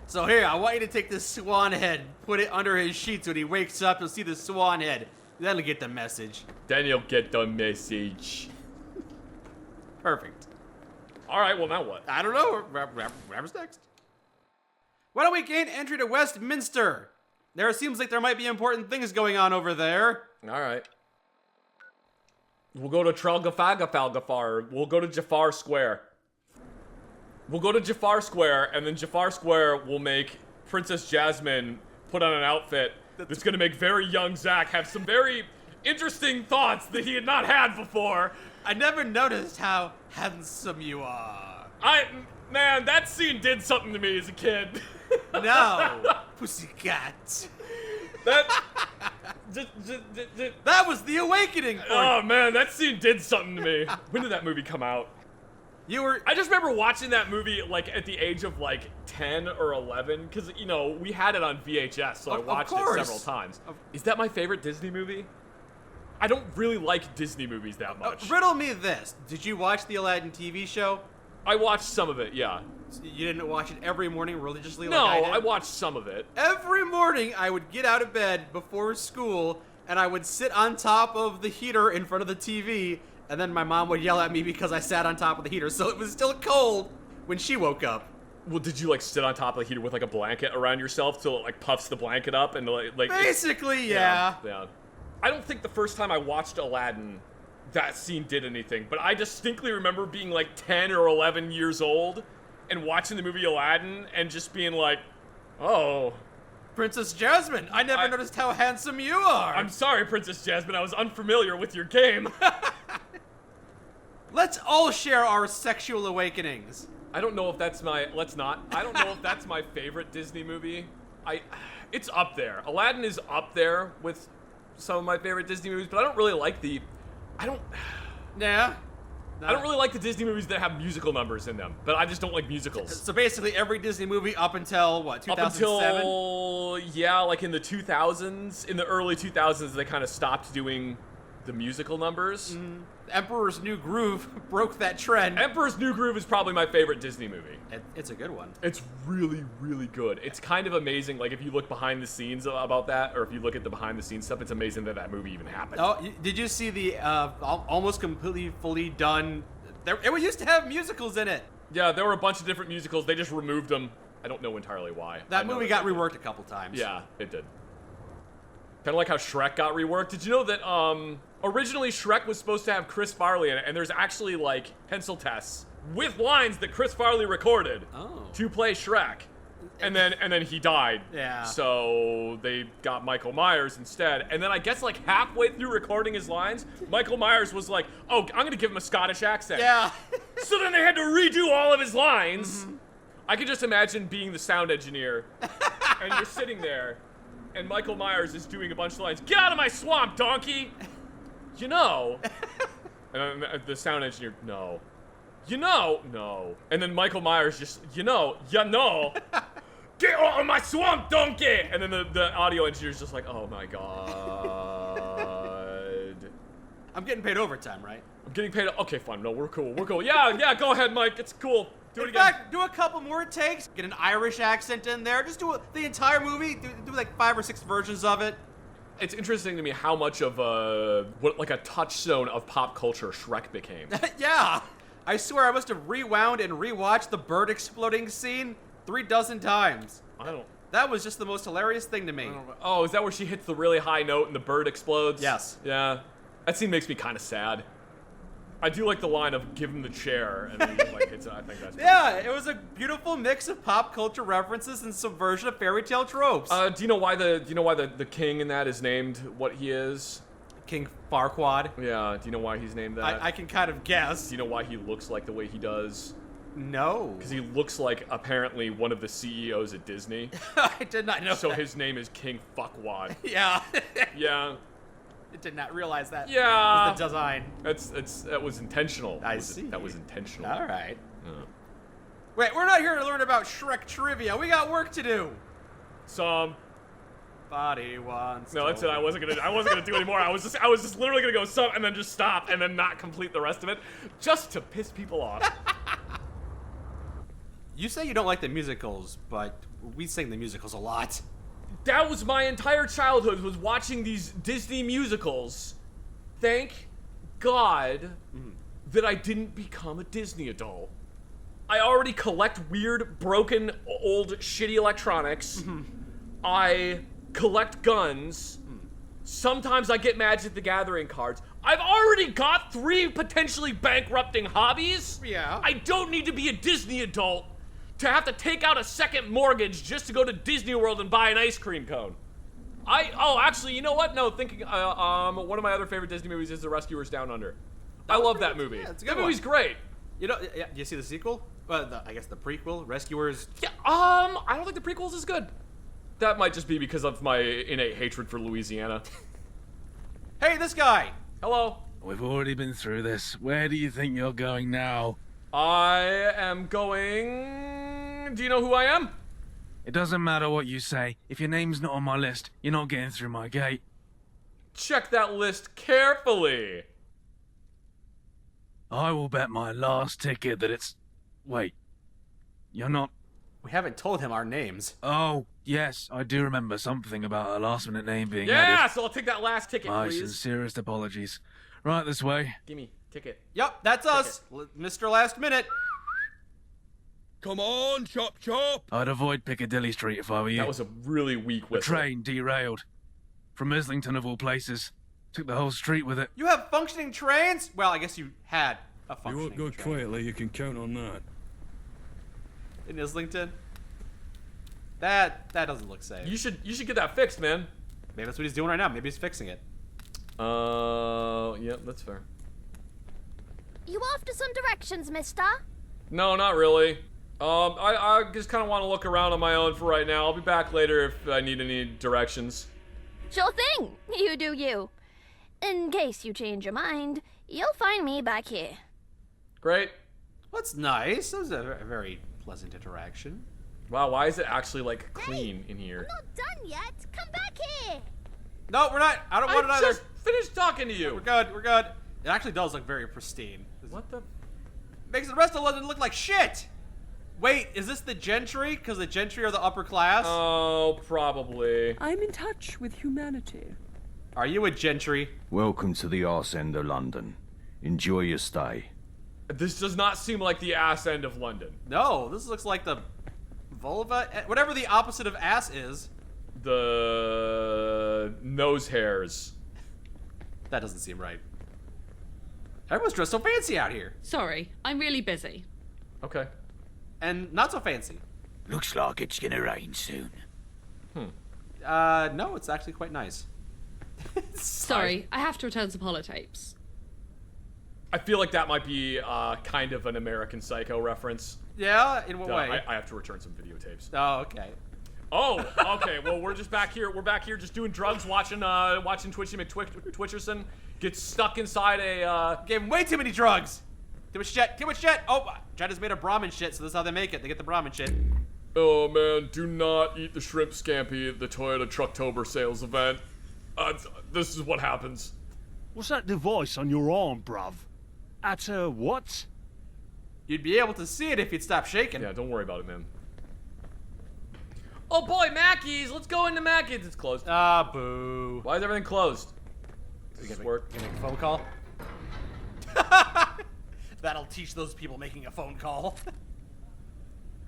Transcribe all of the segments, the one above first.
So here, I want you to take this swan head, put it under his sheets. When he wakes up, you'll see the swan head. Then he'll get the message. Then you'll get the message. Perfect. All right, well, now what? I don't know. Whatever's next. Why don't we gain entry to Westminster? There seems like there might be important things going on over there. All right. We'll go to Tralgafagafalgafar. We'll go to Jafar Square. We'll go to Jafar Square, and then Jafar Square will make Princess Jasmine put on an outfit that's gonna make very young Zach have some very interesting thoughts that he had not had before. I never noticed how handsome you are. Man, that scene did something to me as a kid. No, pussycat. That was the awakening point. Oh man, that scene did something to me. When did that movie come out? I just remember watching that movie like at the age of like 10 or 11 because you know we had it on VHS, so I watched it several times. Is that my favorite Disney movie? I don't really like Disney movies that much. Riddle me this: did you watch the Aladdin TV show? I watched some of it, yeah. You didn't watch it every morning religiously? No, like I did? I watched some of it. Every morning I would get out of bed before school and I would sit on top of the heater in front of the TV, and then my mom would yell at me because I sat on top of the heater, so it was still cold when she woke up. Well, did you like sit on top of the heater with like a blanket around yourself till it like puffs the blanket up and like basically, yeah. Yeah. I don't think the first time I watched Aladdin that scene did anything, but I distinctly remember being like 10 or 11 years old and watching the movie Aladdin and just being like, oh. Princess Jasmine, I never noticed how handsome you are. I'm sorry, Princess Jasmine, I was unfamiliar with your game. Let's all share our sexual awakenings. I don't know if that's let's not. I don't know if that's my favorite Disney movie. It's up there. Aladdin is up there with some of my favorite Disney movies, but I don't really like Yeah. I don't really like the Disney movies that have musical numbers in them, but I just don't like musicals. So basically every Disney movie up until, what, 2007? Up until, yeah, like in the 2000s. In the early 2000s, they kind of stopped doing the musical numbers. Emperor's New Groove broke that trend. Emperor's New Groove is probably my favorite Disney movie. It's a good one. It's really, really good. It's kind of amazing, like if you look behind the scenes about that, or if you look at the behind the scenes stuff, it's amazing that movie even happened. Oh, did you see the almost completely fully done, it used to have musicals in it. Yeah, there were a bunch of different musicals, they just removed them. I don't know entirely why. That movie got reworked a couple times. Yeah, it did. Kind of like how Shrek got reworked. Did you know that originally Shrek was supposed to have Chris Farley in it, and there's actually like pencil tests with lines that Chris Farley recorded to play Shrek, and then he died. Yeah. So they got Michael Myers instead, and then I guess like halfway through recording his lines, Michael Myers was like, "Oh, I'm gonna give him a Scottish accent." Yeah. So then they had to redo all of his lines. I could just imagine being the sound engineer, and you're sitting there. And Michael Myers is doing a bunch of lines. Get out of my swamp, donkey! You know. And the sound engineer, no. You know, no. And then Michael Myers just, you know. Get out of my swamp, donkey! And then the audio engineer's just like, oh my god. I'm getting paid overtime, right? I'm getting paid, okay, fine, no, we're cool. Yeah, go ahead, Mike, it's cool. Do it in again. fact, do a couple more takes. Get an Irish accent in there. Just do the entire movie. Do like 5 or 6 versions of it. It's interesting to me how much of a touchstone of pop culture Shrek became. Yeah. I swear I must have rewound and rewatched the bird exploding scene 36 times. That was just the most hilarious thing to me. Oh, is that where she hits the really high note and the bird explodes? Yes. Yeah. That scene makes me kind of sad. I do like the line of "give him the chair," and then like I think that's yeah. It was a beautiful mix of pop culture references and subversion of fairy tale tropes. Do you know why the king in that is named what he is? King Farquaad. Yeah. Do you know why he's named that? I can kind of guess. Do you know why he looks like the way he does? No. Because he looks like apparently one of the CEOs at Disney. I did not know. So that. His name is King Fuckwad. Yeah. Yeah. I did not realize that. Yeah. Was the design. That was intentional. I see. That was intentional. All right. Yeah. Wait, we're not here to learn about Shrek trivia. We got work to do. Somebody wants. No, that's it. I wasn't gonna do any more. I was just literally gonna go some and then just stop and then not complete the rest of it, just to piss people off. You say you don't like the musicals, but we sing the musicals a lot. That was my entire childhood, was watching these Disney musicals. Thank God that I didn't become a Disney adult. I already collect weird, broken, old, shitty electronics. I collect guns. Sometimes I get Magic the Gathering cards. I've already got 3 potentially bankrupting hobbies. Yeah. I don't need to be a Disney adult to have to take out a second mortgage just to go to Disney World and buy an ice cream cone. Actually, you know what? No, thinking, one of my other favorite Disney movies is The Rescuers Down Under. I love that movie. Yeah, it's a good that movie's great. You know, do you see the sequel? I guess the prequel, Rescuers. Yeah, I don't think the prequels is good. That might just be because of my innate hatred for Louisiana. Hey, this guy! Hello. We've already been through this. Where do you think you're going now? I am going... Do you know who I am? It doesn't matter what you say. If your name's not on my list, you're not getting through my gate. Check that list carefully. I will bet my last ticket that it's... Wait. You're not... We haven't told him our names. Oh, yes, I do remember something about a last-minute name being Yeah, added. so I'll take that last ticket, My please. sincerest apologies. Right this way. Gimme, ticket. Yep, that's us, Mr. Last Minute. Come on, chop chop! I'd avoid Piccadilly Street if I were you. That was a really weak The whistle. train derailed. From Islington of all places. Took the whole street with it. You have functioning trains? Well, I guess you had a You functioning won't go train. quietly, you can count on that. In Islington? That doesn't look safe. You should get that fixed, man. Maybe that's what he's doing right now. Maybe he's fixing it. Yeah, that's fair. You after some directions, mister? No, not really. I just kind of want to look around on my own for right now. I'll be back later if I need any directions. Sure thing. You do you. In case you change your mind, you'll find me back here. Great. That's nice. That was a very pleasant interaction. Wow, why is it actually, like, clean in here? I'm not done yet. Come back here. No, we're not. I don't want I another. just finished talking to you. We're good. We're good. It actually does look very pristine. What the? Makes the rest of London look like shit. Wait, is this the gentry? Because the gentry are the upper class. Oh, probably. I'm in touch with humanity. Are you a gentry? Welcome to the arse end of London. Enjoy your stay. This does not seem like the ass end of London. No, this looks like the vulva, whatever the opposite of ass is. The nose hairs. That doesn't seem right. Everyone's dressed so fancy out here. Sorry, I'm really busy. Okay. And not so fancy. Looks like it's gonna rain soon. No, it's actually quite nice. Sorry, I have to return some holotapes. I feel like that might be kind of an American Psycho reference. Yeah? In what way? I have to return some videotapes. Oh, okay. Oh, okay. Well, we're just back here. We're back here just doing drugs, watching Twitchy McTwitcherson get stuck inside a. Gave him way too many drugs. Too much shit. Too much shit. Oh, China's made of Brahmin shit, so this is how they make it. They get the Brahmin shit. Oh man, do not eat the shrimp scampi at the Toyota Trucktober sales event. This is what happens. What's that device on your arm, bruv? At what? You'd be able to see it if you'd stop shaking. Yeah, don't worry about it, man. Oh boy, Mackey's! Let's go into Mackey's. It's closed. Ah, boo. Why is everything closed? Does Can this work? you make a phone call? That'll teach those people making a phone call.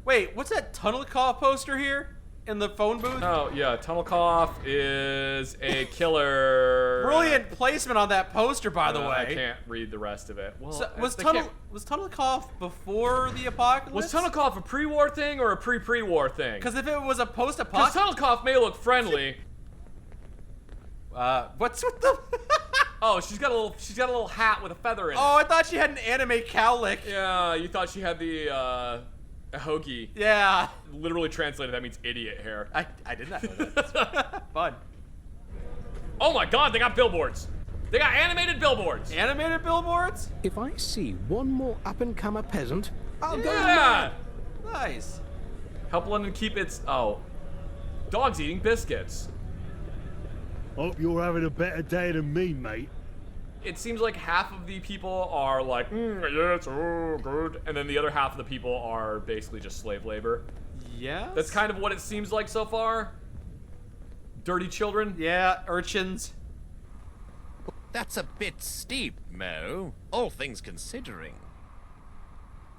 Wait, what's that tunnel cough poster here? In the phone booth? Oh, yeah, Tunnel Cough is a killer. Brilliant placement on that poster, by the way. I can't read the rest of it. Well, So, they was can't- Tunnel Cough before the apocalypse? Was Tunnel Cough a pre-war thing or a pre-war thing? Because if it was a Because post-apocalypse, Tunnel Cough may look friendly. what's with the? Oh, she's got a little hat with a feather in it. Oh, I thought she had an anime cowlick. Yeah, you thought she had the hoagie. Yeah, Literally translated, that means idiot hair. I did not know that. Fun. Oh my God, they got billboards. They got animated billboards. Animated billboards? If I see one more up-and-comer peasant, I'll go Yeah. Nice. Help London keep its dogs eating biscuits. Hope you're having a better day than me, mate. it seems like half of the people are like, yeah, it's so good, and then the other half of the people are basically just slave labor. Yeah. That's kind of what it seems like so far. Dirty children. Yeah, urchins. That's a bit steep, Mo. All things considering.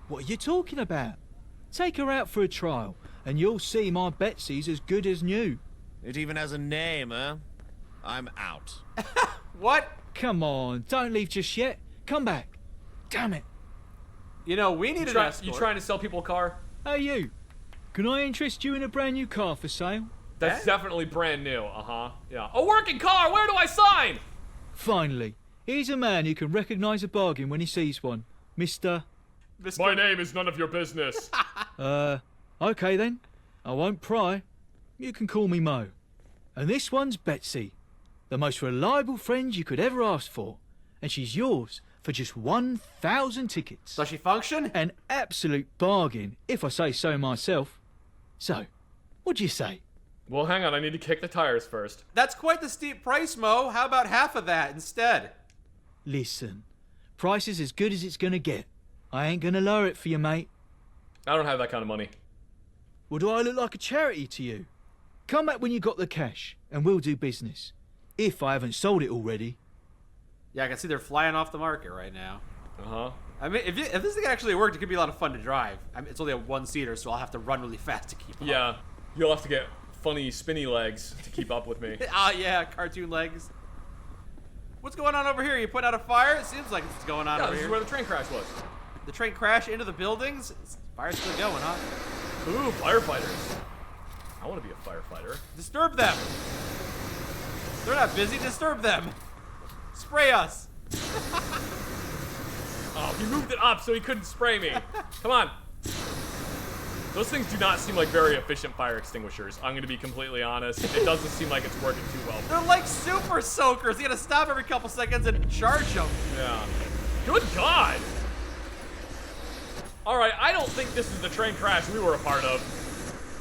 What are you talking about? Take her out for a trial, and you'll see my Betsy's as good as new. It even has a name, huh? I'm out. What? Come on, don't leave just yet. Come back. Damn it. You know, we need an escort. You trying to sell people a car? Hey, you. Can I interest you in a brand new car for sale? That's definitely brand new. Yeah. A working car. Where do I sign? Finally, here's a man who can recognize a bargain when he sees one. Mr. My name is none of your business. Okay then. I won't pry. You can call me Mo. And this one's Betsy, the most reliable friend you could ever ask for. And she's yours for just 1,000 tickets. Does she function? An absolute bargain, if I say so myself. So, what do you say? Well, hang on. I need to kick the tires first. That's quite the steep price, Mo. How about half of that instead? Listen, price is as good as it's gonna get. I ain't gonna lower it for you, mate. I don't have that kind of money. Well, do I look like a charity to you? Come back when you got the cash, and we'll do business. If I haven't sold it already. Yeah, I can see they're flying off the market right now. Uh-huh. I mean, if this thing actually worked, it could be a lot of fun to drive. I mean, it's only a one-seater, so I'll have to run really fast to keep up. Yeah. You'll have to get funny spinny legs to keep up with me. Yeah, cartoon legs. What's going on over here? You put out a fire? It seems like it's going on over this here. is where the train crash was. The train crashed into the buildings? Fire's still going, huh? Ooh, firefighters. I want to be a firefighter. Disturb them! They're not busy, disturb them! Spray us! Oh, he moved it up so he couldn't spray me. Come on. Those things do not seem like very efficient fire extinguishers. I'm going to be completely honest. It doesn't seem like it's working too well. They're like super soakers. You gotta stop every couple seconds and charge them. Yeah. Good God. All right, I don't think this is the train crash we were a part of.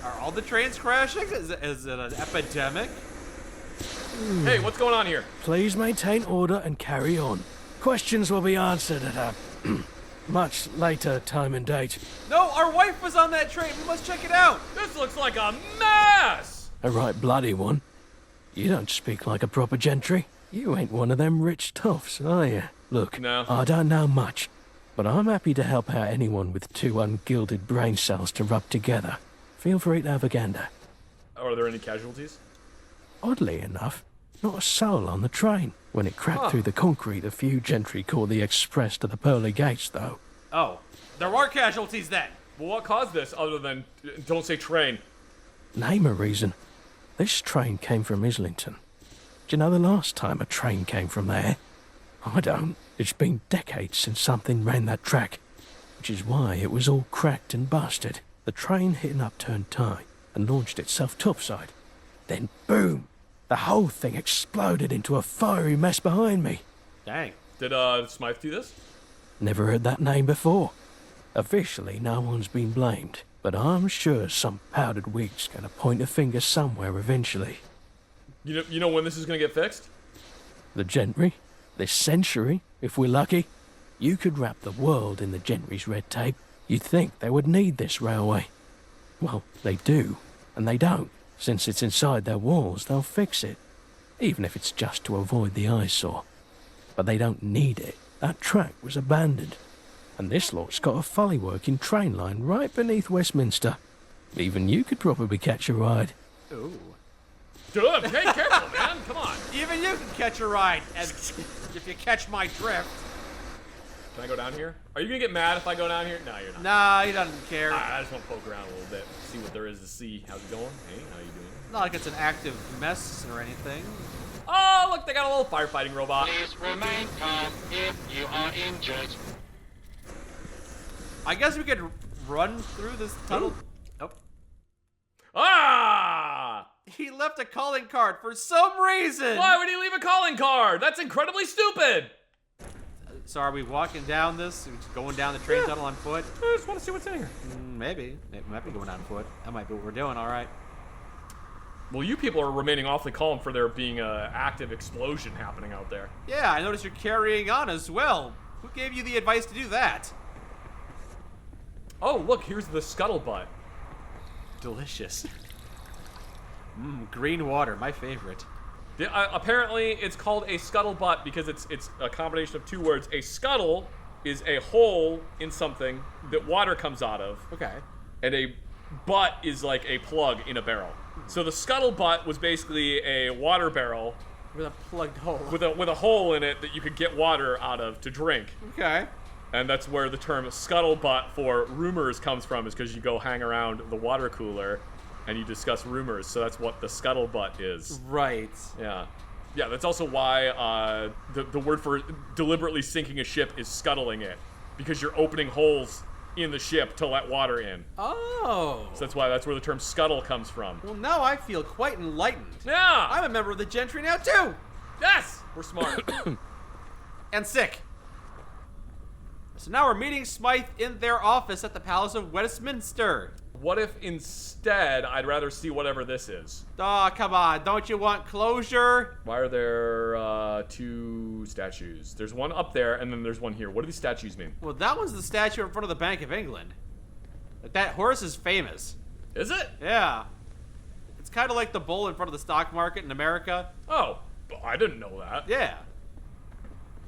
Are all the trains crashing? Is it an epidemic? Hey, what's going on here? Please maintain order and carry on. Questions will be answered at a much later time and date. No, our wife was on that train. We must check it out. This looks like a mess. A right bloody one. You don't speak like a proper gentry. You ain't one of them rich toffs, are you? Look, No. I don't know much, but I'm happy to help out anyone with two ungilded brain cells to rub together. Feel free to have a gander. Are there any casualties? Oddly enough, not a soul on the train. When it cracked through the concrete, a few gentry caught the express to the pearly gates, though. Oh, there were casualties then. Well, what caused this other than don't say train? Name a reason. This train came from Islington. Do you know the last time a train came from there? I don't. It's been decades since something ran that track, which is why it was all cracked and busted. The train hit an upturned tie and launched itself topside. Then boom! The whole thing exploded into a fiery mess behind me. Dang. Did Smythe do this? Never heard that name before. Officially, no one's been blamed, but I'm sure some powdered wig's gonna point a finger somewhere eventually. You know when this is gonna get fixed? The gentry? This century, if we're lucky. You could wrap the world in the gentry's red tape. You'd think they would need this railway. Well, they do, and they don't. Since it's inside their walls, they'll fix it, even if it's just to avoid the eyesore. But they don't need it. That track was abandoned, and this lot's got a fully working train line right beneath Westminster. Even you could probably catch a ride. Ooh. Dude, hey, careful, man. Come on. Even you can catch a ride, if you catch my drift. Can I go down here? Are you gonna get mad if I go down here? No, you're not. Nah, he doesn't care. I just want to poke around a little bit, see what there is to see. How's it going? Hey, how you doing? Not like it's an active mess or anything. Oh, look, they got a little firefighting robot. Please remain calm if you are injured. I guess we could run through this tunnel. Oh. Ah! He left a calling card for some reason. Why would he leave a calling card? That's incredibly stupid. So are we walking down this? Are we just going down the train tunnel on foot? I just want to see what's in here. Maybe. Maybe we might be going on foot. That might be what we're doing, all right. Well, you people are remaining awfully calm for there being a active explosion happening out there. Yeah, I noticed you're carrying on as well. Who gave you the advice to do that? Oh, look, here's the scuttlebutt. Delicious. Green water, my favorite. Apparently, it's called a scuttlebutt because it's a combination of two words. A scuttle is a hole in something that water comes out of. Okay. And a butt is like a plug in a barrel. So the scuttlebutt was basically a water barrel with a plugged hole. With a hole in it that you could get water out of to drink. Okay. And that's where the term scuttlebutt for rumors comes from, is because you go hang around the water cooler and you discuss rumors. So that's what the scuttlebutt is. Right. Yeah. Yeah, that's also why the word for deliberately sinking a ship is scuttling it, because you're opening holes in the ship to let water in. Oh. So that's where the term scuttle comes from. Well, now I feel quite enlightened. Yeah. I'm a member of the gentry now, too. Yes. We're smart. And sick. So now we're meeting Smythe in their office at the Palace of Westminster. What if instead I'd rather see whatever this is? Aw, come on. Don't you want closure? Why are there two statues? There's one up there, and then there's one here. What do these statues mean? Well, that one's the statue in front of the Bank of England. That horse is famous. Is it? Yeah. It's kind of like the bull in front of the stock market in America. Oh, I didn't know that. Yeah.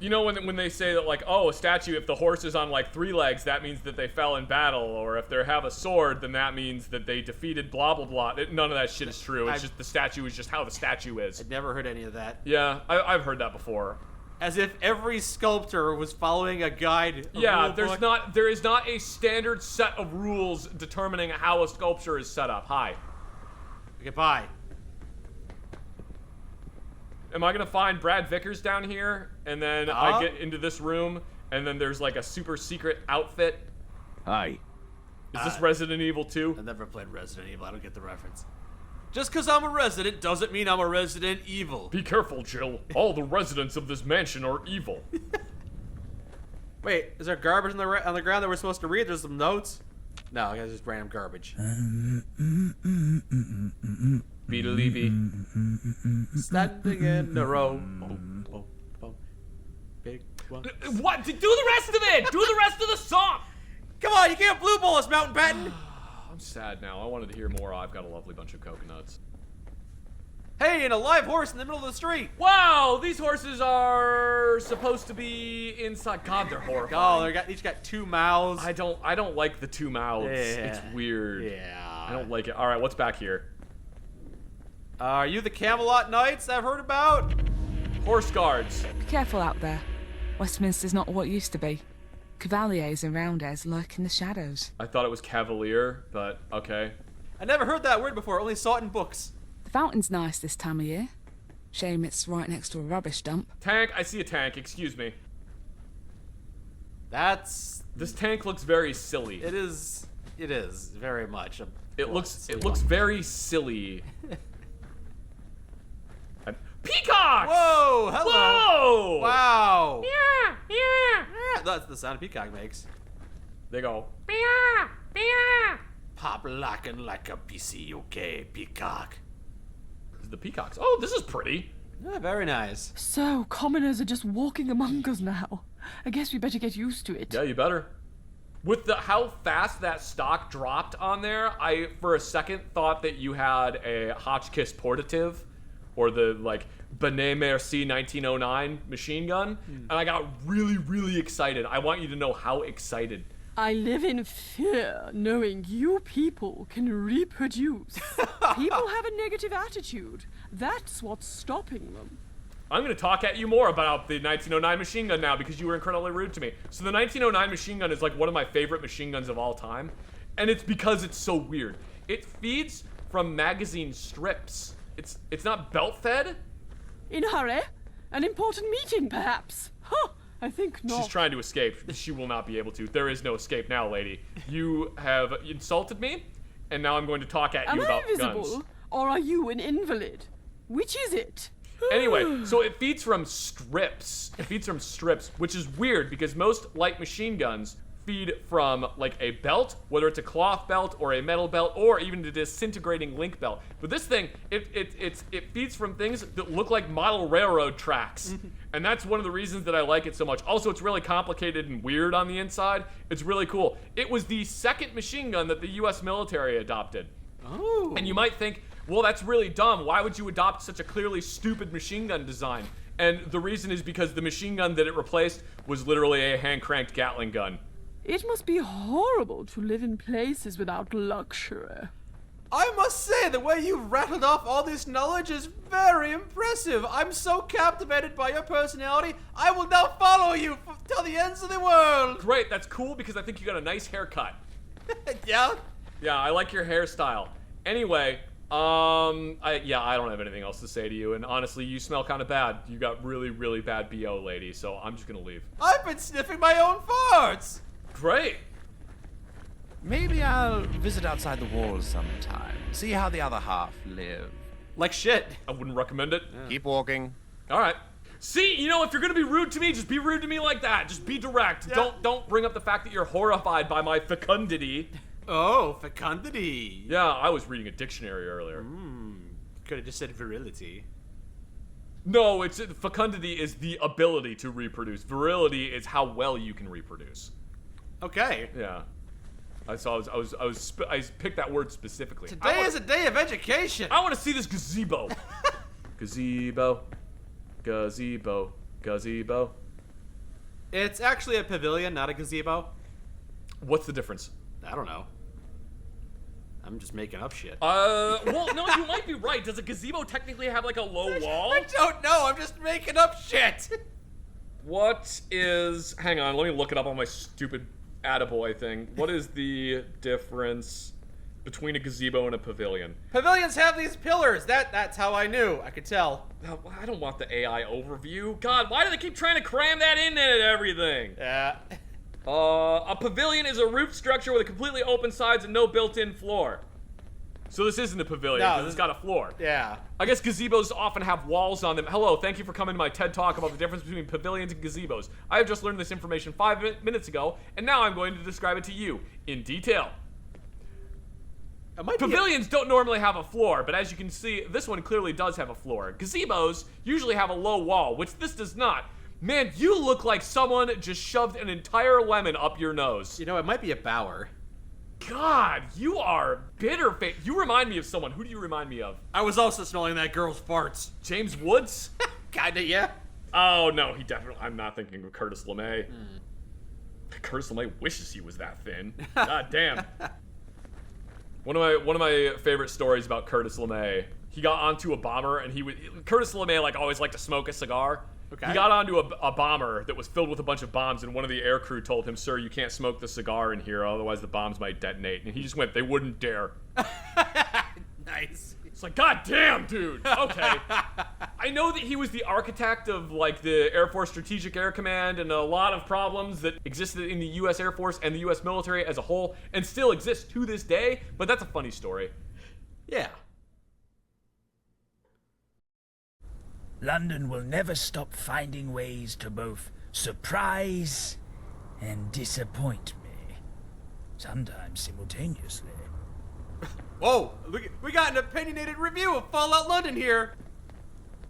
You know when they say that, like, oh, a statue, if the horse is on, like, 3 legs, that means that they fell in battle, or if they have a sword, then that means that they defeated blah, blah, blah. None of that shit is true. It's just the statue is just how the statue is. I'd never heard any of that. Yeah, I've heard that before. As if every sculptor was following a guide. Yeah, there is not a standard set of rules determining how a sculpture is set up. Hi. Goodbye. Am I gonna find Brad Vickers down here, and then I get into this room, and then there's like a super secret outfit? Hi. Is this Resident Evil 2? I never played Resident Evil. I don't get the reference. Just because I'm a resident doesn't mean I'm a Resident Evil. Be careful, Jill. All the residents of this mansion are evil. Wait, is there garbage on the ground that we're supposed to read? There's some notes. No, it's just random garbage. Beedly-bee. Standing in a row. Big one. What? Do the rest of it! Do the rest of the song! Come on, you can't blue ball us, Mountain Batten! I'm sad now. I wanted to hear more. I've got a lovely bunch of coconuts. Hey, and a live horse in the middle of the street! Wow, these horses are supposed to be inside. God, they're horrifying. Oh, each got 2 mouths. I don't like the 2 mouths. Yeah. It's weird. Yeah. I don't like it. All right, what's back here? Are you the Camelot Knights I've heard about? Horse guards. Be careful out there. Westminster's not what it used to be. Cavaliers and rounders lurk in the shadows. I thought it was cavalier, but okay. I never heard that word before, only saw it in books. The fountain's nice this time of year. Shame it's right next to a rubbish dump. Tank, I see a tank, excuse me. This tank looks very silly. It is very much. It looks very silly. Peacock! Whoa! Hello! Whoa! Wow! Yeah, yeah. That's the sound a peacock makes. They go. Pop locking like a PCUK peacock. This is the peacocks. Oh, this is pretty. Yeah, very nice. So, commoners are just walking among us now. I guess we better get used to it. Yeah, you better. With how fast that stock dropped on there, I for a second thought that you had a Hotchkiss portative, or the like Benet Merci 1909 machine gun, and I got really, really excited. I want you to know how excited. I live in fear, knowing you people can reproduce. People have a negative attitude. That's what's stopping them. I'm going to talk at you more about the 1909 machine gun now because you were incredibly rude to me. So the 1909 machine gun is like one of my favorite machine guns of all time, and it's because it's so weird. It feeds from magazine strips. It's not belt fed. In a hurry? An important meeting, perhaps? Huh, I think not. She's trying to escape. She will not be able to. There is no escape now, lady. You have insulted me, and now I'm going to talk at you about guns. Am I invisible, or are you an invalid? Which is it? Anyway, so it feeds from strips. It feeds from strips, which is weird because most light machine guns feed from like a belt, whether it's a cloth belt or a metal belt or even a disintegrating link belt. But this thing, it feeds from things that look like model railroad tracks. And that's one of the reasons that I like it so much. Also, it's really complicated and weird on the inside. It's really cool. It was the second machine gun that the US military adopted. Oh. And you might think, well, that's really dumb. Why would you adopt such a clearly stupid machine gun design? And the reason is because the machine gun that it replaced was literally a hand-cranked Gatling gun. It must be horrible to live in places without luxury. I must say, the way you've rattled off all this knowledge is very impressive. I'm so captivated by your personality, I will now follow you till the ends of the world. Great, that's cool because I think you got a nice haircut. Yeah? Yeah, I like your hairstyle. Anyway, I don't have anything else to say to you, and honestly, you smell kind of bad. You got really, really bad BO, lady, so I'm just gonna leave. I've been sniffing my own farts. Great. Maybe I'll visit outside the walls sometime. See how the other half live. Like shit. I wouldn't recommend it. Yeah. Keep walking. All right. See, you know, if you're gonna be rude to me, just be rude to me like that. Just be direct. Yeah. Don't bring up the fact that you're horrified by my fecundity. Oh, fecundity. Yeah, I was reading a dictionary earlier. Could have just said virility. No, fecundity is the ability to reproduce. Virility is how well you can reproduce. Okay. Yeah. I picked that word specifically. Today is a day of education. I want to see this gazebo. Gazebo. Gazebo. Gazebo. It's actually a pavilion, not a gazebo. What's the difference? I don't know. I'm just making up shit. Well, no, you might be right. Does a gazebo technically have like a low wall? I don't know. I'm just making up shit. What is... Hang on, let me look it up on my stupid attaboy thing. What is the difference between a gazebo and a pavilion? Pavilions have these pillars. That's how I knew. I could tell. I don't want the AI overview. God, why do they keep trying to cram that in at everything? Yeah. A pavilion is a roof structure with a completely open sides and no built-in floor. So this isn't a pavilion, because it's got a floor. Yeah. I guess gazebos often have walls on them. Hello, thank you for coming to my TED Talk about the difference between pavilions and gazebos. I have just learned this information 5 minutes ago, and now I'm going to describe it to you in detail. Pavilions don't normally have a floor, but as you can see, this one clearly does have a floor. Gazebos usually have a low wall, which this does not. Man, you look like someone just shoved an entire lemon up your nose. You know, it might be a bower. God, you are bitter face. You remind me of someone. Who do you remind me of? I was also smelling that girl's farts. James Woods? Kinda, yeah. Oh, no, he definitely... I'm not thinking of Curtis LeMay. Curtis LeMay wishes he was that thin. God damn. One of my favorite stories about Curtis LeMay, he got onto a bomber and Curtis LeMay like always liked to smoke a cigar. Okay. He got onto a bomber that was filled with a bunch of bombs, and one of the air crew told him, "Sir, you can't smoke the cigar in here, otherwise the bombs might detonate." And he just went, "They wouldn't dare." Nice. It's like, God damn, dude. Okay. I know that he was the architect of like the Air Force Strategic Air Command and a lot of problems that existed in the U.S. Air Force and the U.S. military as a whole, and still exist to this day. But that's a funny story. Yeah. London will never stop finding ways to both surprise and disappoint me. Sometimes simultaneously. Whoa, we got an opinionated review of Fallout London here.